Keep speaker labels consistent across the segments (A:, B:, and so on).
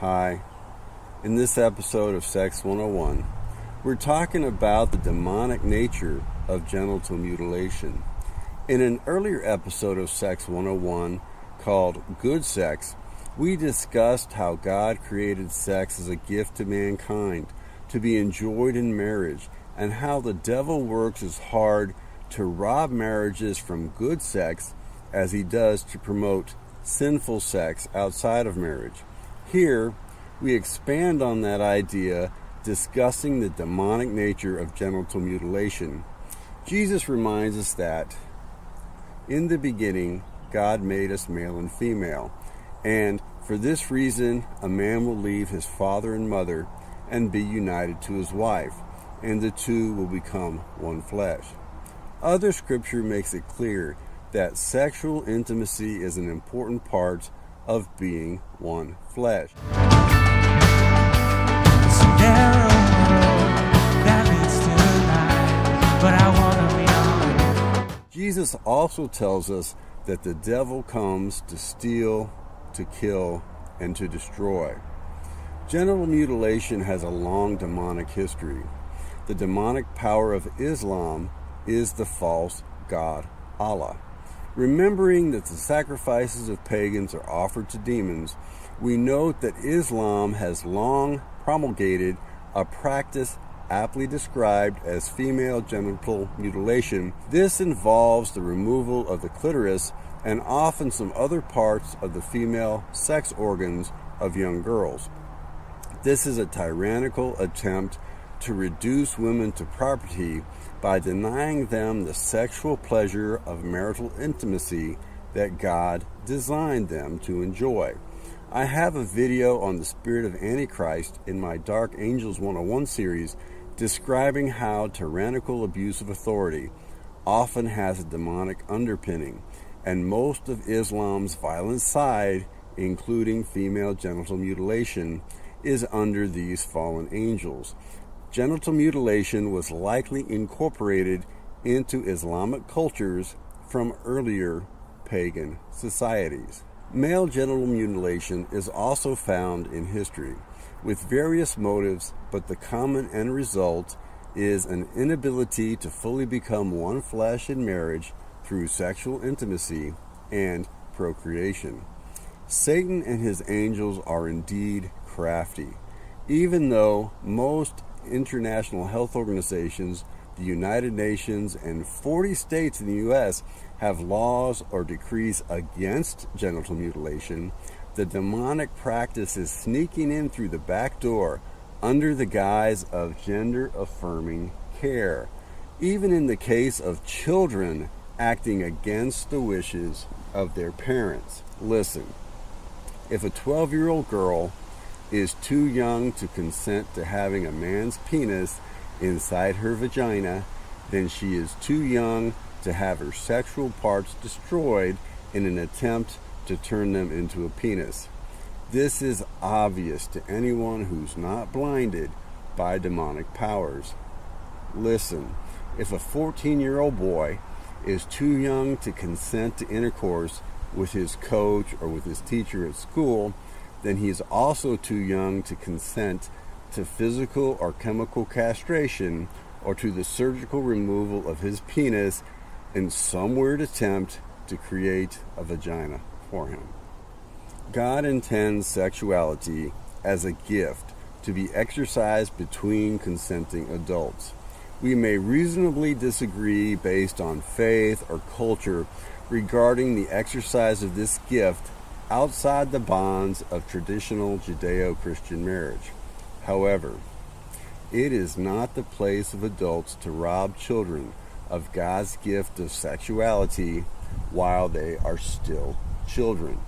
A: Hi. In this episode of Sex 101, we're talking about the demonic nature of genital mutilation. In an earlier episode of Sex 101 called Good Sex, we discussed how God created sex as a gift to mankind to be enjoyed in marriage, and how the devil works as hard to rob marriages from good sex as he does to promote sinful sex outside of marriage. Here, we expand on that idea, discussing the demonic nature of genital mutilation. Jesus reminds us that in the beginning, God made us male and female, and for this reason, a man will leave his father and mother and be united to his wife, and the two will become one flesh. Other scripture makes it clear that sexual intimacy is an important part of being one flesh. Jesus also tells us that the devil comes to steal, to kill, and to destroy. Genital mutilation has a long demonic history. The demonic power of Islam is the false god Allah. Remembering that the sacrifices of pagans are offered to demons, we note that Islam has long promulgated a practice aptly described as female genital mutilation. This involves the removal of the clitoris and often some other parts of the female sex organs of young girls. This is a tyrannical attempt to reduce women to property by denying them the sexual pleasure of marital intimacy that God designed them to enjoy. I have a video on the spirit of Antichrist in my Dark Angels 101 series describing how tyrannical abuse of authority often has a demonic underpinning, and most of Islam's violent side, including female genital mutilation, is under these fallen angels. Genital mutilation was likely incorporated into Islamic cultures from earlier pagan societies. Male genital mutilation is also found in history, with various motives, but the common end result is an inability to fully become one flesh in marriage through sexual intimacy and procreation. Satan and his angels are indeed crafty. Even though most international health organizations, the United Nations, and 40 states in the U.S. have laws or decrees against genital mutilation, the demonic practice is sneaking in through the back door under the guise of gender-affirming care, even in the case of children acting against the wishes of their parents. Listen, if a 12-year-old girl is too young to consent to having a man's penis inside her vagina, then she is too young to have her sexual parts destroyed in an attempt to turn them into a penis. This is obvious to anyone who's not blinded by demonic powers. Listen, if a 14-year-old boy is too young to consent to intercourse with his coach or with his teacher at school, then he is also too young to consent to physical or chemical castration or to the surgical removal of his penis in some weird attempt to create a vagina for him. God intends sexuality as a gift to be exercised between consenting adults. We may reasonably disagree based on faith or culture regarding the exercise of this gift outside the bonds of traditional Judeo-Christian marriage. However, it is not the place of adults to rob children of God's gift of sexuality while they are still children.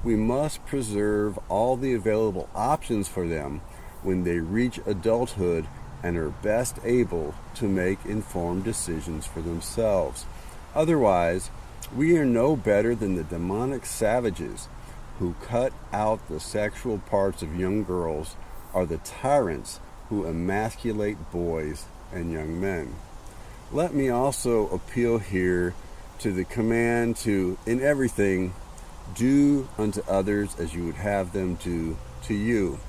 A: We must preserve all the available options for them when they reach adulthood and are best able to make informed decisions for themselves. Otherwise, we are no better than the demonic savages who cut out the sexual parts of young girls, or the tyrants who emasculate boys and young men. Let me also appeal here to the command to, in everything, do unto others as you would have them do to you.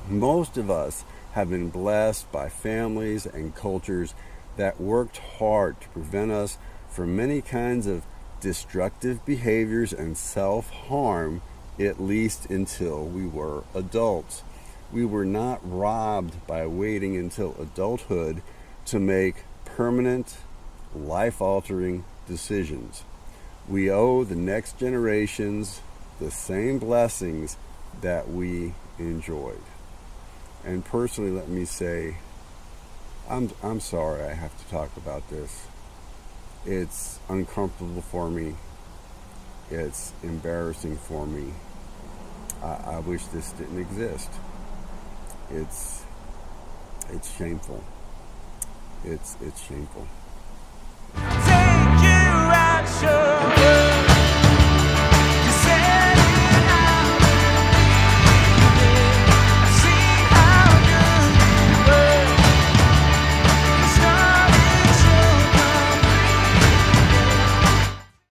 A: Most of us have been blessed by families and cultures that worked hard to prevent us from many kinds of destructive behaviors and self-harm, at least until we were adults. We were not robbed by waiting until adulthood to make permanent, life-altering decisions. We owe the next generations the same blessings that we enjoyed. And personally, let me say, I'm sorry I have to talk about this. It's uncomfortable for me. It's embarrassing for me. I wish this didn't exist. It's shameful. It's shameful.
B: Take you out, show